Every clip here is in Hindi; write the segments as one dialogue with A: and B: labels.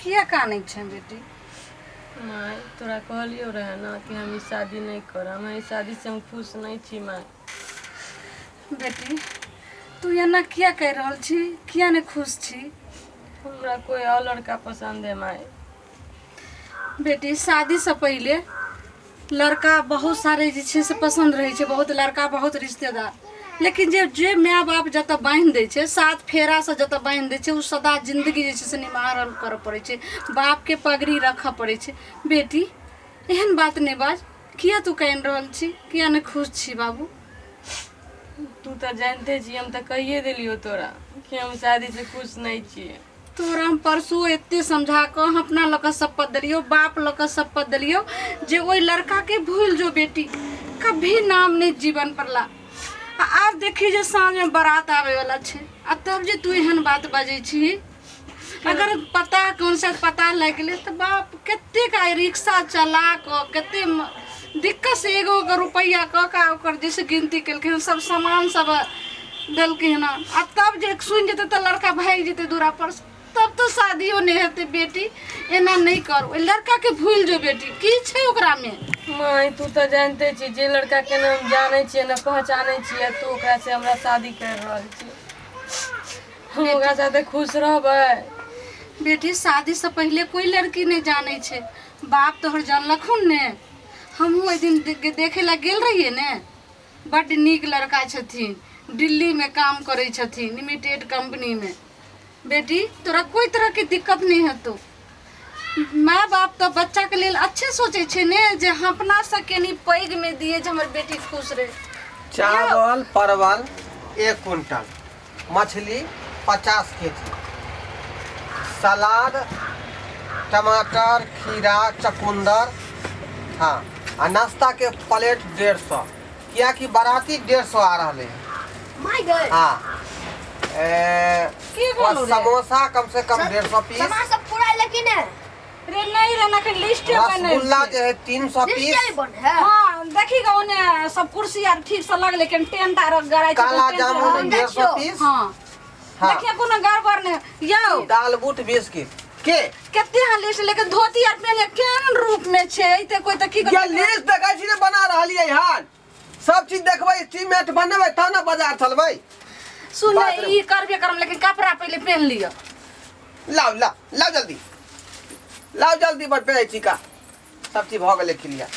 A: किया कानै छै बेटी?
B: माय तोरा कहलियो रहे ना कि हम ई शादी नहीं करब, हम ई शादी से हम खुश नहीं छी माय।
A: बेटी तू एना किया कह रहल छी? किया नहीं खुश छी?
B: हमरा कोई और लड़का पसंद है माय।
A: बेटी शादी से पहले लड़का बहुत सारे जे छै से पसंद रहे छै, बहुत लड़का बहुत रिश्तेदार, लेकिन जे माय बाप जतऽ बांधि दै छै, सात फेरा से जतऽ बांधि दै छै, उ सदा जिंदगी जे छै से निमाहल करऽ पड़ै छै, बाप के पगड़ी रखऽ पड़ै छै। बेटी एहन बात नहीं बाज, किया तू कह रहल छी? किया नहीं खुश छी बाबू?
B: तू तो जानते छी, हम तो कहिए दिलियो तोरा कि हम शादी से खुश नहीं छिए।
A: तोरा हम परसों एते समझा कर अपना लक शपथ दिलियो, बाप लक शपथ दिलियो जे ओई लड़का के भूल जो बेटी, कभी नाम नहीं जीवन पर ला। आब देखी जे साँझ में बारात आवे वाला छे, आ तब जे तू एहन बात बाजे छी। अगर पता कौन सा पता लग गेले तो बाप कते का रिक्शा चला क कते दिक्कत से एगो रुपया का ओकर जैसे गिनती कलके सब सामान सब दिलके ना, आ तब जे सुन जेते तो लड़का भाग जेते दूरा पर, तब तो शादियों नहीं हेते। बेटी एना नहीं करो, लड़का के भूल जो बेटी, की छे ओकरा में?
B: माय तू तो जानते छी, जे लड़का के नाम जाने छी ना पहचाने छी, तो ओकरा से हमरा शादी कर रहल छी। हम ओकरा साथे खुश रहबै।
A: बेटी शादी से पहले कोई लड़की नहीं जाने छे, बाप तोहर जानलखुन ने। हमहू ओइ दिन देखे ला गेल रहिए ने, बड़ नीक लड़का छथिन, दिल्ली में काम करे छथिन लिमिटेड कंपनी में। बेटी तोरा कोई तरह की दिक्कत नहीं है, तो माँ बाप तो बच्चा के लिए अच्छे सोचे छे ने, जे अपना सके नहीं पैग में दिए जे हमर बेटी खुश रहे।
C: चावल परवल 1 कुंटल, मछली 50 केजी, सलाद टमाटर खीरा चकुंदर, हाँ, आ नाश्ता के प्लेट 150, किया कि बाराती 150 आ रहे हैं। हाँ और समोसा कम से कम 150 पीस,
D: समोसा पूरा लेकिन है
A: रे नहीं रहना के लिस्ट
C: रसगुल्ला जो है 300 पीस,
A: हां देखिगा ओने सब कुर्सी यार ठीक से लग, लेकिन टेंट आर गराई छै,
C: काला जामुन 150 पीस,
A: हां देखिए कोनो गड़बड़ ने यो
C: दाल बूट 20 के
A: केते हां लिस्ट, लेकिन धोती आर पहने केन रूप में छै ते कोई त की
C: ये लिस्ट देखै छी ने बना रहलिए हन, सब चीज देखबै, एस्टीमेट बनबै तब ना बाजार चलबै।
A: सुन ई करबे करम, लेकिन कपड़ा पहले पहन लियो।
C: लाओ लाओ लाओ जल्दी, लाओ जल्दी बट पे चिका, सब चीज भ गेले खिलिया,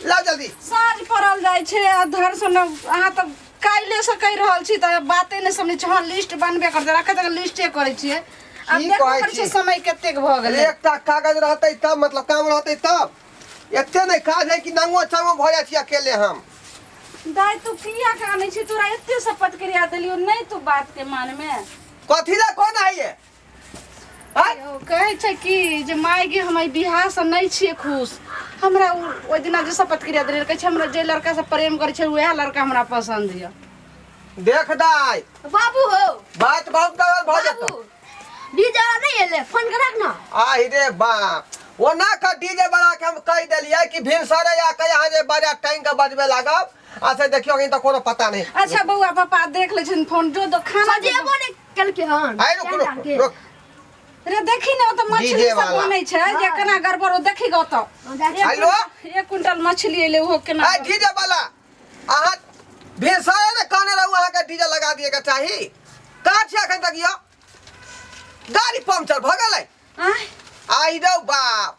C: लाओ जल्दी।
A: साँझ पड़ल जाय छै, धर सुन अहाँ त काइले से कह रहल छी त बाते ने समझ छ। लिस्ट बनबे करते रखे त लिस्टे करे छी। अब देखो पर से समय केते भ गेले,
C: एकटा कागज रहतै तब, मतलब काम रहतै तब, एते नै काज है कि नंगो चांगो भ जाय छी अकेले हम।
A: दाई तू किया काने छी? तोरा एते शपथ करिया देलियो, नहीं तू बात के मान में
C: कथि ला कोन आइए?
A: कहे छै कि जे माय गे हम बियाह से नहीं छिए खुश। हमरा ओइ दिना जे शपथ करिया देलियो, कहे छै हमरा जे लड़का से प्रेम करे छै वह लड़का हमरा पसंद है।
C: देख दाई
D: बाबू हो
C: बात बहुत गलत भ जेतो।
D: डीजे नहीं एले, फोन करक ना।
C: आहि रे बाप, ओना का डीजे बना के हम कह देलिए कि भिनसरे या के यहाँ जे बजा टैंक के बजबे लागब, आ से देखियो कि त कोनो पता नहीं।
A: अच्छा बउआ पापा देख ले छन फोन, जो खाना
D: सजेबो ने कल के हन।
C: आइ रुक रुक
A: रे देखी न त मछली सब बनै छै, जे केना गड़बड़ देखी ग त।
C: हेलो
A: 1 कुंटल मछली एले, वो केना
C: आ डीजे वाला आहा भिनसरे ने काने रहू, अहाँ के डीजे लगा दिए के चाही। का छै अखन तक यो गाड़ी पंक्चर भ गेलै? आई रे बाप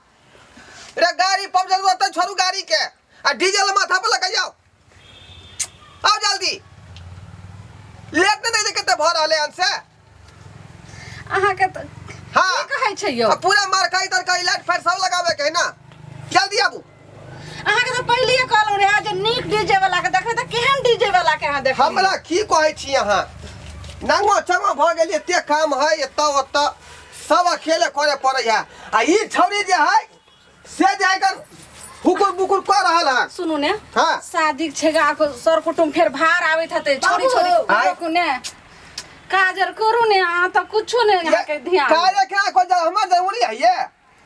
C: रे, गाड़ी पंक्चर होतै, छोड़ू गाड़ी के आ डीजल माथा पे लगा जाओ। आओ जल्दी, लेट नहीं दे केते भ रहले हन से
A: अहाँ के त
C: हां
A: की कहै छै यो?
C: पूरा मार्काई तर का लाइट फाइट सब लगावे के है ना, जल्दी आबू।
A: अहाँ के त पहिले कहलौ रे जे नीक डीजे वाला के देखै त केहन डीजे वाला के अहाँ देखै?
C: हमरा की कहै छी अहाँ, नंगो चंगो भ गेली, एते काम है एत ओत सब अकेले करे पड़ै है। आ ई छौरी जे है से जाय कर हुकुर बुकुर कर रहल है।
A: सुनू ने,
C: हां
A: शादी छेगा को सर कुटुम फेर भार आवेत हते, छोरी छोरी को ने काजर करू ने, आ त कुछो ने अहाँ के ध्यान
C: काजे के को हमर जरूरी है ये,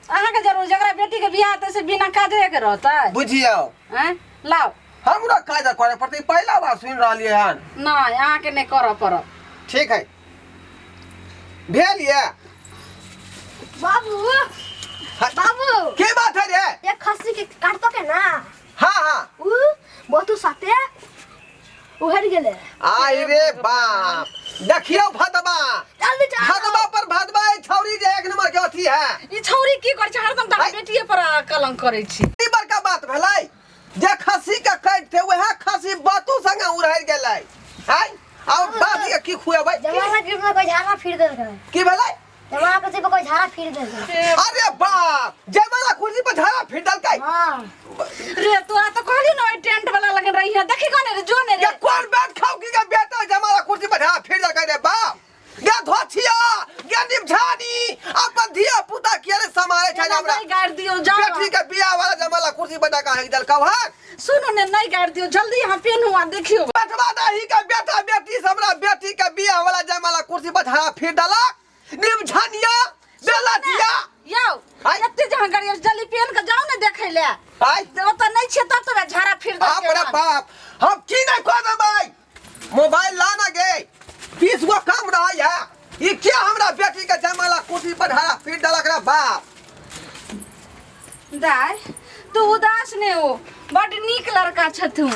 A: अहाँ के जरूर जकरा बेटी के बियाह त से बिना काजे के रहतै?
C: बुझियो
A: हैं लाओ
C: हमरा काज करे पड़तै, पहला बार सुन रहलिए हन।
A: नहीं अहाँ के नहीं कर पर।
C: ठीक है भेल ये
D: बाबू
C: हाँ,
D: बाबू
C: के बात है रे?
D: ये खस्सी के काटतो के ना
C: हाँ हाँ
D: उ बहुतु साथे उहर गेले
C: आई रे बाप देखियो भदबा
D: जल्दी जा
C: भदबा पर भदबा ए छौरी जे एक नंबर के अथी है
A: ई छौरी की कर छ हरदम त बेटिए पर कलंक करै छी।
C: ई बड़का बात भेलै जे खस्सी के काट थे वह खस्सी बातू संगे उड़ाइ गेलै हैं और बात के की खुएबै
D: जमाना के में कोई झाड़ा फिर दे के
C: की भेलै
D: जमाना के पे कोई झाड़ा फिर दे के
C: अरे बाप जयमाला कुर्सी पर झाड़ा फिर दलकै
D: हां
A: रे तोरा तो कहली न ओइ टेंट वाला लगन रही है देखी कने रे जो ने रे
C: ये कौन बात खाऊ की के बेटा जयमाला कुर्सी पर झाड़ा फिर दलकै रे बाप गे धोछिया गे निमझानी अपन धिया पुता के रे समारे छै हमरा
A: नहीं गाड़ दियो जाओ
C: बेटी के बियाह वाला जयमाला कुर्सी पर डाका है दलकौ हन
A: सुनो ने नहीं गाड़ दियो जल्दी यहाँ पेन हुआ देखियो
C: बटवा दही के बेटा बेटी से हमरा बेटी के बियाह वाला जयमाला कुर्सी पर झाड़ा फिर दलक निमझानिया बेलाटिया
A: यो
C: आइ।
A: एते जहां गाड़ी जल्दी पेन के जाओ ने देखे ले
C: आई
A: तो त नहीं छे तब तो झाड़ा फिर दे
C: बाप रे बाप हम की नहीं कह देबै मोबाइल लाना गे 20 गो काम रहा है ये क्या हमरा बेटी के जयमाला कुर्सी पर झाड़ा फिर दलक रे बाप
A: दाय तू उदास ने हो बड़ नीक लड़का छथुन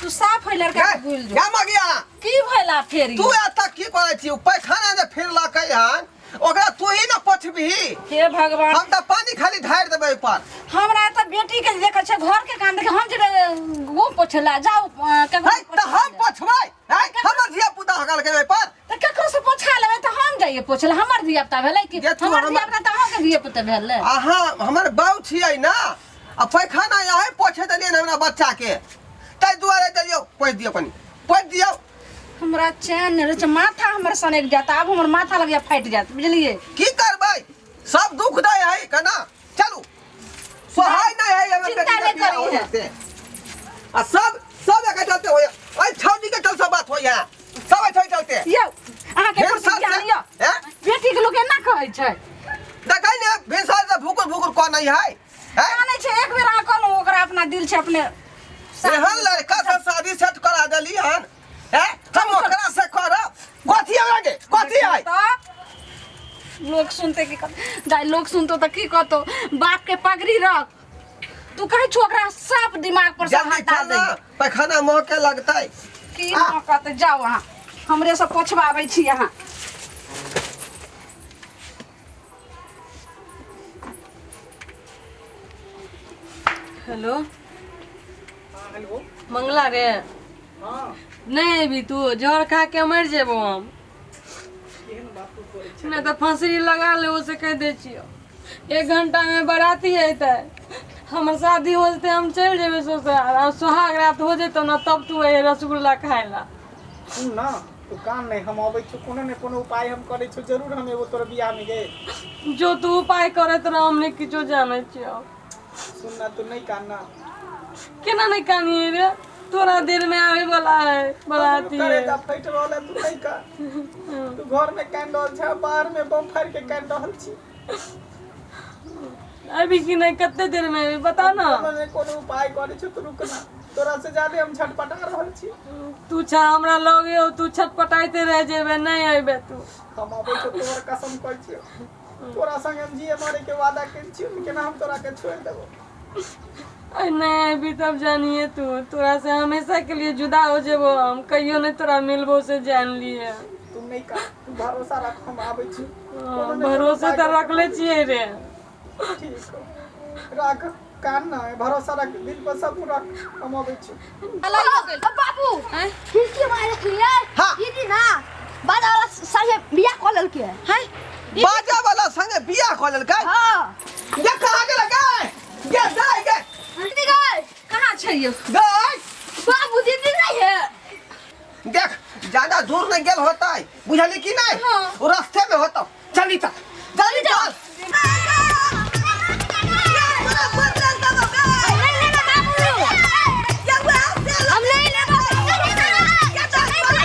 A: तू साफ है लड़का के भूल जो
C: क्या मगिया
A: की भइला फेर
C: तू एत की करे छी पैखाना जे फिर लकै हन ओकरा तू ही न पछबही
A: हे भगवान
C: हम त पानी खाली ढार देबै पर
A: हमरा त बेटी के देखे छै घर के काम देखे हम जे वो पोछला जाओ के
C: है त हम पछबै है हमर धिया पुता हगल के पर
A: त केकरो से पोछा लेबै त हम जाइए पोछला हमर धिया पुता भेलै कि
C: जे तू
A: हमर
C: हमर-
A: धिया पुता त अहाँ के धिया पुता भेलै
C: अहाँ हमर बाऊ छियै ना आ पैखाना यही पोछे देलियै हमरा बच्चा के ताहि दुआरे देलियो पोछ दियो कनी पोछ दियो
A: हमरा चैन नहीं रहे माथा हमर सनक जाता अब हमर माथा लगिया फाट जात बुझलिए
C: की करबै सब दुख दे है कना चलू सहाय नहीं है हमें
A: चिंता
C: बेटी
A: नहीं
C: का बियाह हो
A: करी है।
C: जाते आ सब एक चलते हो ओए छौजी के चल सब बात हो यहाँ सब ऐसे चलते
A: यो अहाँ के
C: फेर
A: पर
C: साथ
A: ज्ञान यो
C: हैं?
A: बेटी के लोग एना कहै छै
C: देखै ने भेसा से भूकुर भूकुर को नहीं है हैं
A: जानै छै एक बेर अहाँ कहलहुँ ओकरा अपना दिल छै अपने
C: एहन लड़का से शादी सेट करा देली हन हैं हम ओकरा से करब कथी आगे कथी है
A: लोग सुनते की जाय लोग सुनतो त की कहतो बाप के पगड़ी रख तू कहै छो ओकरा साफ दिमाग पर से
C: जल्दी
A: हटा
C: चल
A: दे
C: ना पैखाना मोह के लगतै
A: की न कहते जाओ अहाँ हमरे से पोछबाबै छी अहाँ
B: हेलो
E: हेलो
B: मंगला रे
E: हाँ
B: नहीं अभी तू जहर खा के मर जेबो हम
E: केहन बात तू करै छै
B: नहीं तो फंसरी लगा ले उसे कह दे छियो 1 घंटा में बाराती अयतै हमर शादी हो जते हम चल जेबे ससुराल और सुहाग रात हो जेतो ना तब तू ए रसगुल्ला खाए ला
E: सुन ना तू कान नहीं हम अबै छौ कोनो ने कोनो उपाय हम करै छौ जरूर हम एगो तोर बियाह में गे
B: जो तू उपाय करत रह हमने किछो जाने छियो
E: सुन ना तू नहीं कान ना
B: केना नहीं कानिए रे थोड़ा देर में आवे वाला है बाराती
E: करे
B: है
E: दा फैट रहल है, तू नहीं का तू घर में कान रहल छ बाहर में बम फाड़ के कान रहल छी
B: अभी की नहीं कितने देर में अभी बता ना
E: कोनो ने कोनो उपाय करै छौ तू रुक ना तोरा से ज्यादा हम छटपटा रहल छी
B: तू छा हमरा लगे हो तू छटपटाइते रह जेबे नहीं अइबे तू
E: हम अबै छौ तोर कसम कर छियो तोरा संग हम जिए मरे के वादा केन छियो केना हम तोरा के छोड़ देबो
B: अरे नहीं अभी तब जानिए तू तोरा से हमेशा के लिए जुदा हो जेबो हम कहियो नहीं तोरा मिलबो से जान लिए
E: तू नहीं का तू भरोसा रख हम आबै छी
B: भरोसे तो रखले छिए रे
E: ठीक हो। रख कान ना है भरोसा रख दिल पर सब रख हम अबै छी
D: बाबू खिड़की मारे रखिए
C: हाँ।
D: दीदी ना बाजा वाला संगे बियाह कऽ लेलकै है
C: बाजा वाला संगे बियाह क लेलकै
D: हां
C: ये कहां गेल गए ये जाय गे
D: दीदी गए
A: कहाँ छै यो
C: गए
D: बाबू दीदी नहीं है
C: देख ज्यादा दूर नहीं गेल होता बुझली कि नहीं
A: हाँ।
C: वो रास्ते में होता चली चल जल्दी चल
D: हम नहीं लेबो क्या चल क्या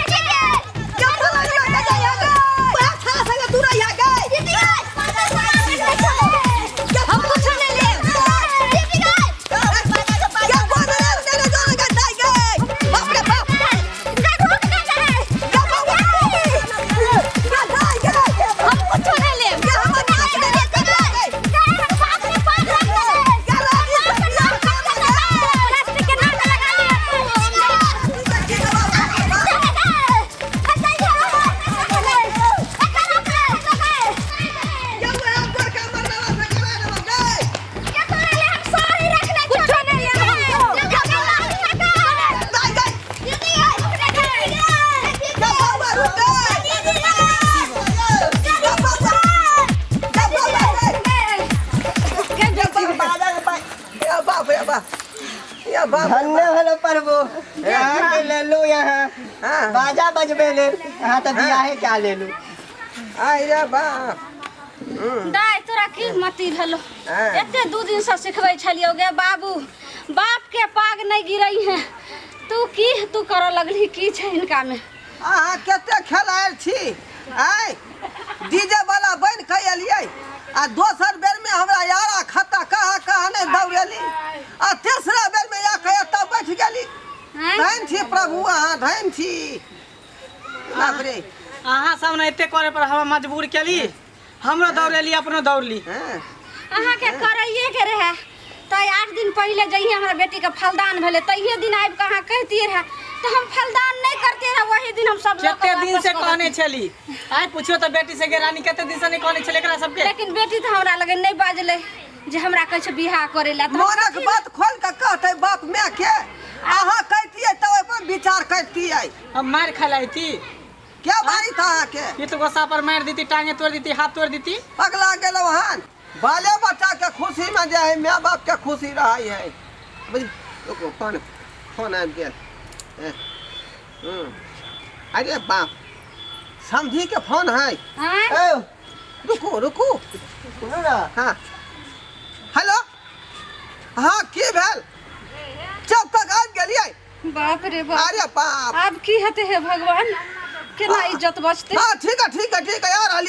D: चल संगे तू रह गए दीदी हम कुछ नहीं ले दीदी क्या बोल रहे हो चले जो गए बाप रे बाप हम कुछ नहीं ले
F: धन्य भेलो प्रभु यहाँ के ले लो यहाँ
C: हाँ।
F: बाजा बजबे ले यहाँ तो बियाहे क्या ले लू
C: आई रे बाप
A: दाय तोरा की मती भेलो
C: हाँ।
A: एते 2 दिन से सिखबै छलियो गे बाबू बाप के पाग नहीं गिरई है तू कर लगली की छै इनका में
C: अहाँ कते खेलायल छी आय डीजे वाला बन के एलियै आ दोसर बेर में हमरा यारा खत्ता कहाँ नहीं दौड़ेली आ तेसरा बेर में या कहे तब बैठ गेली धन छी प्रभु अहाँ धन छी बाप रे
E: अहाँ सब ने एते करे पर हम मजबूर केली हमरो दौड़ेली अपनो दौड़ली
C: हाँ।
A: अहाँ के करैये के रहे तै 8 दिन पहले जहिया हमरा बेटी के फलदान भेले तहिए दिन आबि के अहाँ कहतिए रहे तो हम फलदान नहीं करते रहे वही दिन हम सब लोग
E: कते दिन से कहने छली आइ पूछियो त बेटी से गेरानी कते दिन से नहीं कहने छले एकरा सबके
A: लेकिन बेटी तो हमरा लगे नहीं बाजले जे हमरा कहै छै बियाह करे ला
C: मोनक बात खोल के कहते बाप माय के अहाँ कहतिए तो ओइ पर विचार करतिए
E: अब मार खलाई थी
C: क्या बारी था अहाँ के
E: ये तो गोसा पर मार देती टांगे तोड़ देती हाथ तोड़ देती
C: पगला गेलो हन बाले बच्चा के खुशी में जे है माय बाप के खुशी रही है बुझ रुको फोन आबि गेल अरे बाप समझी के फोन है
A: हां
C: रुकू
F: सुनो ना
C: हाँ हेलो हाँ की भेल चौक तक आबि गेलियै
A: बाप रे बाप
C: अरे बाप
A: अब की हेते है भगवान केना इज्जत बचते
C: हाँ ठीक है आ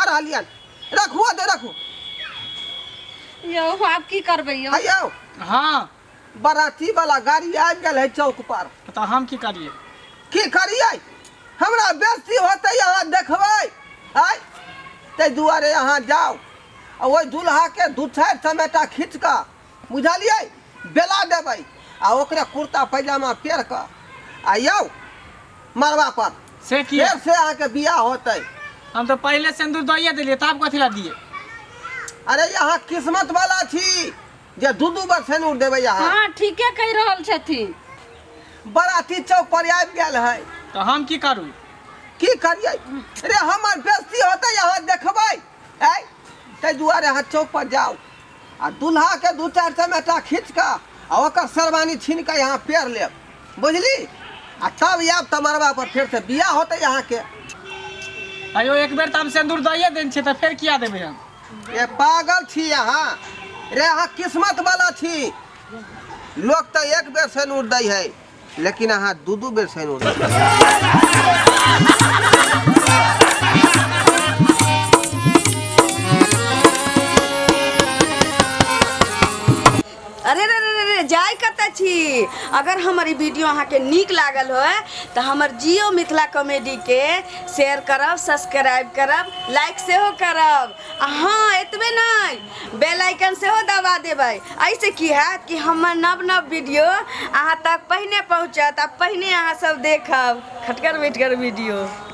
C: रहली हन रखू
A: यो आप की करबै यो
C: आयो
E: हां
C: बराती वाला गाड़ी आबि गेल है चौक पर
E: तो हम की करिए
C: की करिए हमरा बेइज्जती होते यहाँ देखबै आय ते दुआरे यहाँ जाओ आ ओइ दूल्हा के 2-4 चमेटा खींच के बुझलियै बेला देबै आ ओकरे कुर्ता पैजामा पेर के आ यौ मरवा पर
E: से की
C: फेर से अहाँ के बियाह होतै
E: हम तो पहले सिंदूर दइए दिलिए तब कथि ला दिए
C: अरे यहाँ किस्मत वाला छी जे 2 बार सिंदूर देबै यहाँ
A: हां ठीके कहि रहल छथिन
C: बराती चौक पर आबि गेल है
E: तो हम की करू
C: की करिए अरे हमर बेइज्जती होते यहाँ देखबै आय ते दुआरे यहाँ चौक पर जाओ आ दूल्हा के 2-4 चमेटा खींच के आ ओकर शेरवानी छीन के यहाँ पेर लेब बुझली आ तब आब त मरबा पर फिर से बियाह होते यहाँ के
E: अयो एक बेर त हम सिंदूर दइए देन छै त फिर किया देबै हम
C: ये पागल छी यहाँ रे यहाँ किस्मत वाला छी लोग तो एक बेर सिंदूर दै है लेकिन अहाँ 2 बेर सिंदूर
D: अरे रे रे रे जाय कत छी अगर हमारी वीडियो अहाँ के नीक लागल हो तो हमर जियो मिथिला कॉमेडी के शेयर करब सब्सक्राइब करब लाइक सेहो करब हाँ एतबे नहीं बेल आइकन सेहो दबा देबै ऐसे की हैत कि हमर नव वीडियो अहाँ तक पहिने पहुँचत आ पहिने अहाँ सब देखब खटकर बैठकर वीडियो।